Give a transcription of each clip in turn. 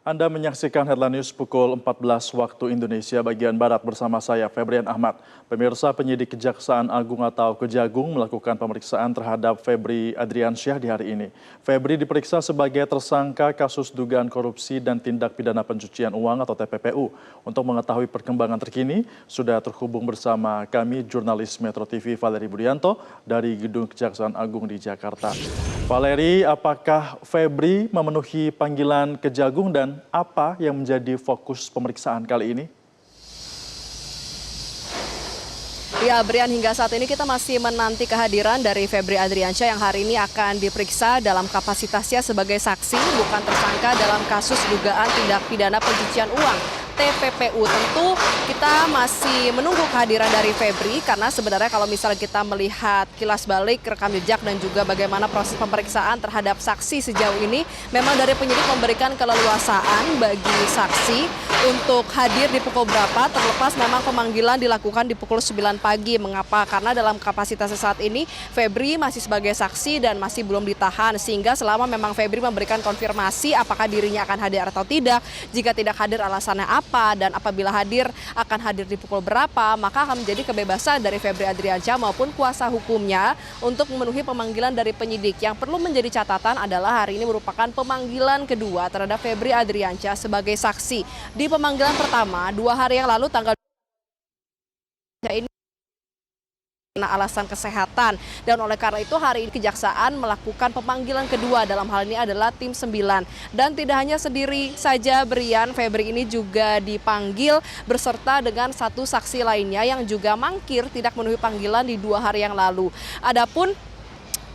Anda menyaksikan Headline News pukul 14 waktu Indonesia bagian Barat bersama saya, Febrian Ahmad. Pemirsa, penyidik Kejaksaan Agung atau Kejagung melakukan pemeriksaan terhadap Febri Adriansyah di hari ini. Febri diperiksa sebagai tersangka kasus dugaan korupsi dan tindak pidana pencucian uang atau TPPU. Untuk mengetahui perkembangan terkini, sudah terhubung bersama kami jurnalis Metro TV Valeri Budianto dari Gedung Kejaksaan Agung di Jakarta. Valeri, apakah Febri memenuhi panggilan Kejagung dan apa yang menjadi fokus pemeriksaan kali ini? Ya, Brian, hingga saat ini kita masih menanti kehadiran dari Febri Adriansyah yang hari ini akan diperiksa dalam kapasitasnya sebagai saksi, bukan tersangka dalam kasus dugaan tindak pidana pencucian uang. TPPU. Tentu kita masih menunggu kehadiran dari Febri karena sebenarnya kalau misalnya kita melihat kilas balik rekam jejak dan juga bagaimana proses pemeriksaan terhadap saksi sejauh ini, memang dari penyidik memberikan keleluasaan bagi saksi untuk hadir di pukul berapa, terlepas memang pemanggilan dilakukan di pukul 9 pagi. Mengapa? Karena dalam kapasitasnya saat ini Febri masih sebagai saksi dan masih belum ditahan, sehingga selama memang Febri memberikan konfirmasi apakah dirinya akan hadir atau tidak, jika tidak hadir alasannya apa, dan apabila hadir akan hadir di pukul berapa, maka akan menjadi kebebasan dari Febri Adriansyah maupun kuasa hukumnya untuk memenuhi pemanggilan dari penyidik. Yang perlu menjadi catatan adalah hari ini merupakan pemanggilan kedua terhadap Febri Adriansyah sebagai saksi. Di pemanggilan pertama 2 hari yang lalu tanggal ini karena alasan kesehatan, dan oleh karena itu hari ini Kejaksaan melakukan pemanggilan kedua, dalam hal ini adalah tim 9. Dan tidak hanya sendiri saja Brian, Febri ini juga dipanggil beserta dengan satu saksi lainnya yang juga mangkir tidak memenuhi panggilan di 2 hari yang lalu. Adapun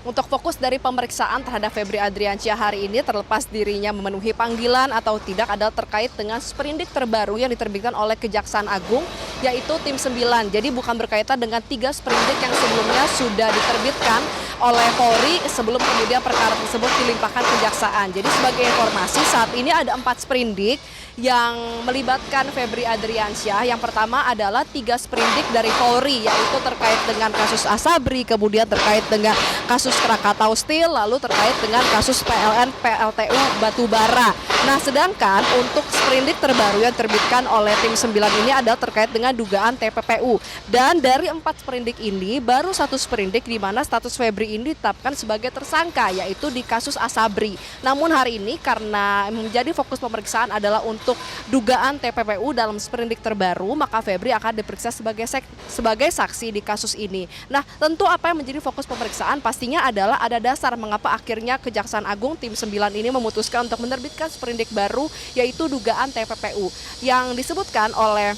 untuk fokus dari pemeriksaan terhadap Febri Adriansyah hari ini, terlepas dirinya memenuhi panggilan atau tidak, adalah terkait dengan sprindik terbaru yang diterbitkan oleh Kejaksaan Agung, yaitu tim 9. Jadi bukan berkaitan dengan 3 sprindik yang sebelumnya sudah diterbitkan oleh Polri sebelum kemudian perkara tersebut dilimpahkan Kejaksaan. Jadi sebagai informasi, saat ini ada 4 sprindik yang melibatkan Febri Adriansyah. Yang pertama adalah 3 sprindik dari Polri, yaitu terkait dengan kasus Asabri, kemudian terkait dengan kasus Krakatau Steel, lalu terkait dengan kasus PLN PLTU Batubara. Nah, sedangkan untuk sprindik terbaru yang terbitkan oleh tim 9 ini adalah terkait dengan dugaan TPPU. Dan dari 4 sprindik ini, baru 1 sprindik di mana status Febri ini ditetapkan sebagai tersangka, yaitu di kasus Asabri. Namun hari ini karena menjadi fokus pemeriksaan adalah untuk dugaan TPPU dalam sprindik terbaru, maka Febri akan diperiksa sebagai saksi di kasus ini. Nah, tentu apa yang menjadi fokus pemeriksaan pastinya adalah ada dasar mengapa akhirnya Kejaksaan Agung tim 9 ini memutuskan untuk menerbitkan sprindik baru, yaitu dugaan TPPU yang disebutkan oleh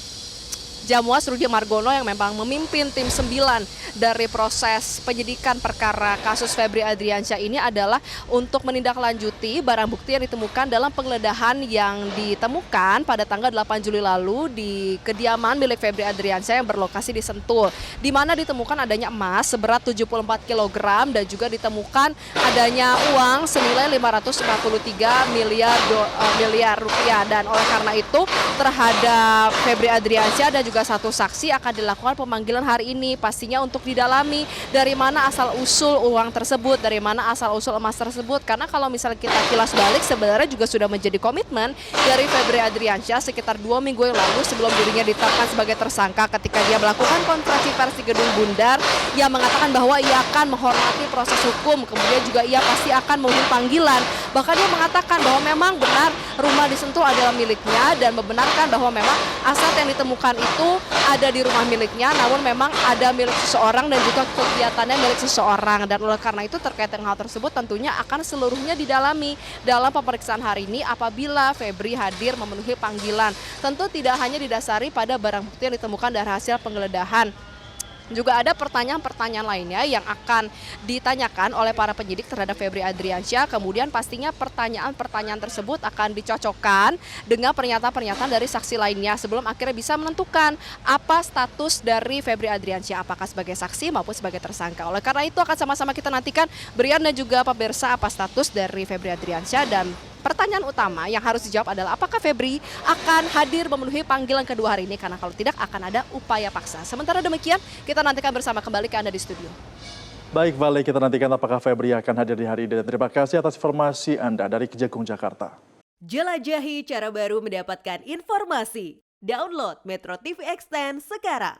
Jamwas Rudi Margono yang memang memimpin tim 9 dari proses penyidikan perkara kasus Febri Adriansyah ini adalah untuk menindaklanjuti barang bukti yang ditemukan dalam penggeledahan yang ditemukan pada tanggal 8 Juli lalu di kediaman milik Febri Adriansyah yang berlokasi di Sentul, di mana ditemukan adanya emas seberat 74 kg dan juga ditemukan adanya uang senilai 553 miliar rupiah. Dan oleh karena itu terhadap Febri Adriansyah dan juga satu saksi akan dilakukan pemanggilan hari ini, pastinya untuk didalami dari mana asal-usul uang tersebut, dari mana asal-usul emas tersebut. Karena kalau misalnya kita kilas balik, sebenarnya juga sudah menjadi komitmen dari Febri Adriansyah sekitar 2 minggu yang lalu sebelum dirinya ditetapkan sebagai tersangka, ketika dia melakukan konferensi pers di Gedung Bundar yang mengatakan bahwa ia akan menghormati proses hukum, kemudian juga ia pasti akan memenuhi panggilan. Bahkan dia mengatakan bahwa memang benar rumah di Sentul adalah miliknya dan membenarkan bahwa memang aset yang ditemukan itu ada di rumah miliknya, namun memang ada milik seseorang dan juga kegiatannya milik seseorang. Dan oleh karena itu terkait dengan hal tersebut tentunya akan seluruhnya didalami dalam pemeriksaan hari ini apabila Febri hadir memenuhi panggilan. Tentu tidak hanya didasari pada barang bukti yang ditemukan dari hasil penggeledahan. Juga ada pertanyaan-pertanyaan lainnya yang akan ditanyakan oleh para penyidik terhadap Febri Adriansyah. Kemudian pastinya pertanyaan-pertanyaan tersebut akan dicocokkan dengan pernyataan-pernyataan dari saksi lainnya sebelum akhirnya bisa menentukan apa status dari Febri Adriansyah, apakah sebagai saksi maupun sebagai tersangka. Oleh karena itu akan sama-sama kita nantikan, Brian dan juga pemirsa, apa status dari Febri Adriansyah. Dan pertanyaan utama yang harus dijawab adalah apakah Febri akan hadir memenuhi panggilan kedua hari ini, karena kalau tidak akan ada upaya paksa. Sementara demikian, kita nantikan bersama kembali ke Anda di studio. Baik, Vale, kita nantikan apakah Febri akan hadir di hari ini. Dan terima kasih atas informasi Anda dari Kejagung Jakarta. Jelajahi cara baru mendapatkan informasi. Download Metro TV Extend sekarang.